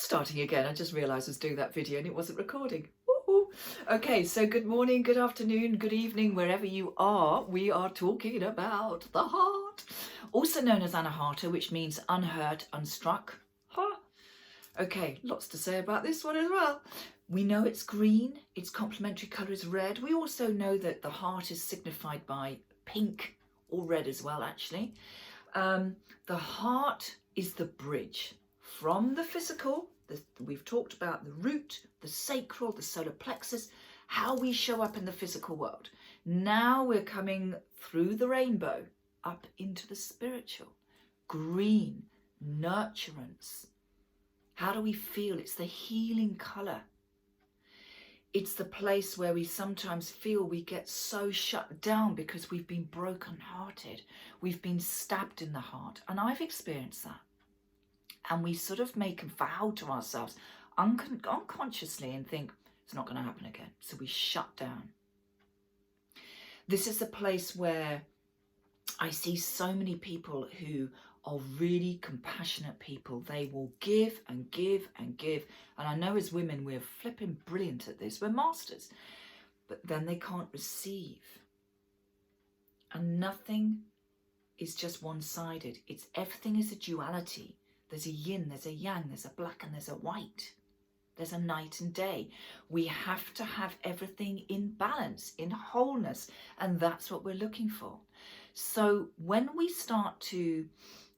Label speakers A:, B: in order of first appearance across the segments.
A: Starting again, I just realised I was doing that video and it wasn't recording. Woo-hoo. Okay, so good morning, good afternoon, good evening, wherever you are. We are talking about the heart, also known as Anahata, which means unhurt, unstruck. Huh. Okay, lots to say about this one as well. We know it's green, its complementary colour is red. We also know that the heart is signified by pink or red as well, actually. The heart is the bridge from the physical. We've talked about the root, the sacral, the solar plexus, how we show up in the physical world. Now we're coming through the rainbow up into the spiritual. Green, nurturance. How do we feel? It's the healing colour. It's the place where we sometimes feel we get so shut down because we've been broken-hearted. We've been stabbed in the heart. And I've experienced that. And we sort of make a vow to ourselves unconsciously and think, it's not going to happen again. So we shut down. This is the place where I see so many people who are really compassionate people. They will give and give and give. And I know as women, we're flipping brilliant at this. We're masters. But then they can't receive. And nothing is just one-sided. It's everything is a duality. There's a yin, there's a yang, there's a black and there's a white. There's a night and day. We have to have everything in balance, in wholeness. And that's what we're looking for. So when we start to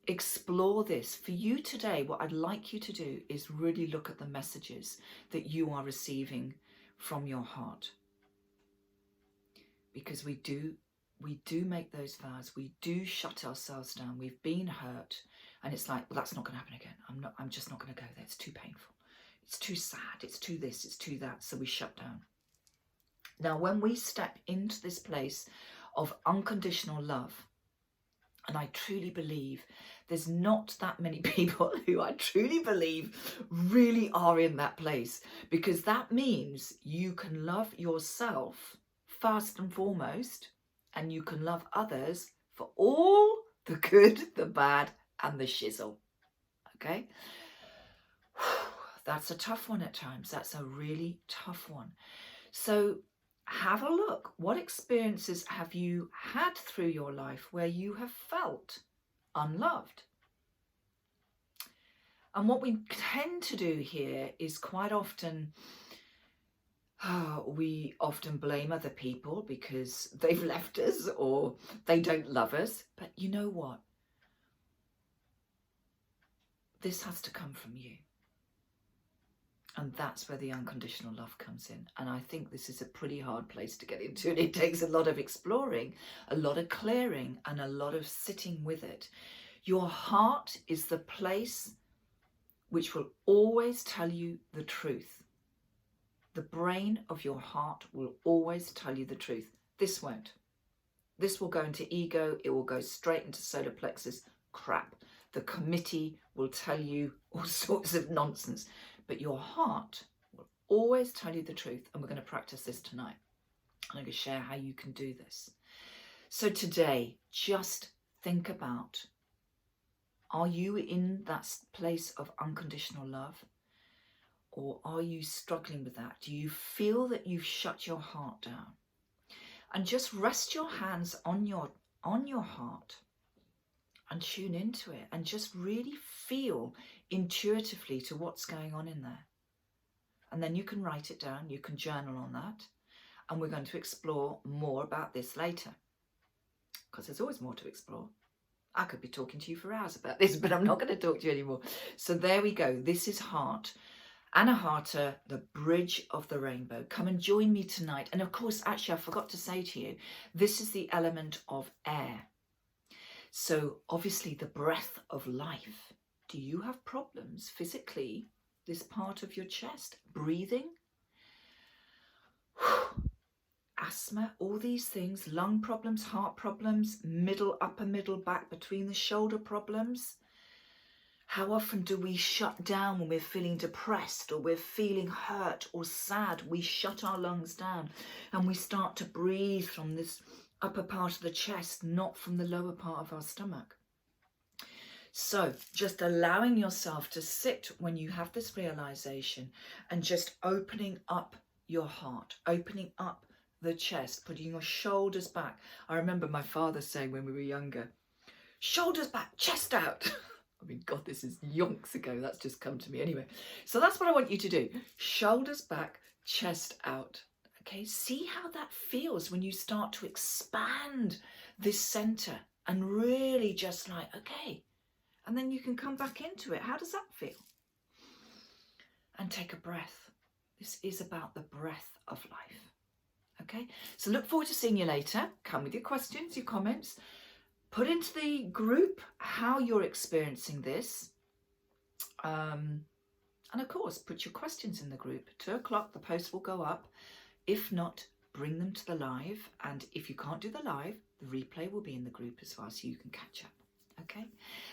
A: explore this, for you today, what I'd like you to do is really look at the messages that you are receiving from your heart. Because we do make those vows. We do shut ourselves down. We've been hurt. And it's like, well, that's not going to happen again. I'm just not going to go there. It's too painful. It's too sad. It's too this. It's too that. So we shut down. Now, when we step into this place of unconditional love, and I truly believe there's not that many people who I truly believe really are in that place, because that means you can love yourself first and foremost, and you can love others for all the good, the bad, and the shizzle. Okay? That's a tough one at times. That's a really tough one. So have a look. What experiences have you had through your life where you have felt unloved? And what we tend to do here is quite often, we often blame other people because they've left us or they don't love us. But you know what? This has to come from you. And that's where the unconditional love comes in. And I think this is a pretty hard place to get into. And it takes a lot of exploring, a lot of clearing, and a lot of sitting with it. Your heart is the place which will always tell you the truth. The brain of your heart will always tell you the truth. This won't. This will go into ego. It will go straight into solar plexus. Crap. The committee will tell you all sorts of nonsense. But your heart will always tell you the truth. And we're going to practice this tonight. I'm going to share how you can do this. So today, just think about, are you in that place of unconditional love? Or are you struggling with that? Do you feel that you've shut your heart down? And just rest your hands on your heart and tune into it and just really feel intuitively to what's going on in there. And then you can write it down, you can journal on that, and we're going to explore more about this later, because there's always more to explore. I could be talking to you for hours about this, but I'm not going to talk to you anymore. So there we go. This is heart. Anahata, the bridge of the rainbow. Come and join me tonight. And of course, actually, I forgot to say to you, this is the element of air. So obviously the breath of life. Do you have problems physically, this part of your chest, breathing, asthma, all these things, lung problems, heart problems, upper middle, back, between the shoulder problems? How often do we shut down when we're feeling depressed or we're feeling hurt or sad? We shut our lungs down and we start to breathe from this upper part of the chest, not from the lower part of our stomach. So just allowing yourself to sit when you have this realization and just opening up your heart, opening up the chest, putting your shoulders back. I remember my father saying when we were younger, shoulders back, chest out. I mean, God, this is yonks ago. That's just come to me anyway. So that's what I want you to do. Shoulders back, chest out. Okay, see how that feels when you start to expand this center and really just like, okay. And then you can come back into it. How does that feel? And take a breath. This is about the breath of life. Okay, so look forward to seeing you later. Come with your questions, your comments. Put into the group how you're experiencing this. And of course, put your questions in the group. 2 o'clock, the post will go up. If not, bring them to the live. And if you can't do the live, the replay will be in the group as well, so you can catch up. Okay,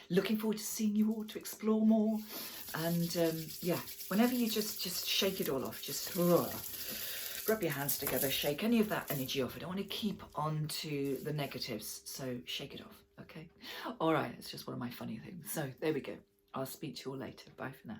A: looking forward to seeing you all, to explore more. And yeah, whenever you just shake it all off, just rub your hands together, shake any of that energy off. I don't want to keep on to the negatives, so shake it off. Okay, all right, it's just one of my funny things. So there we go. I'll speak to you all later. Bye for now.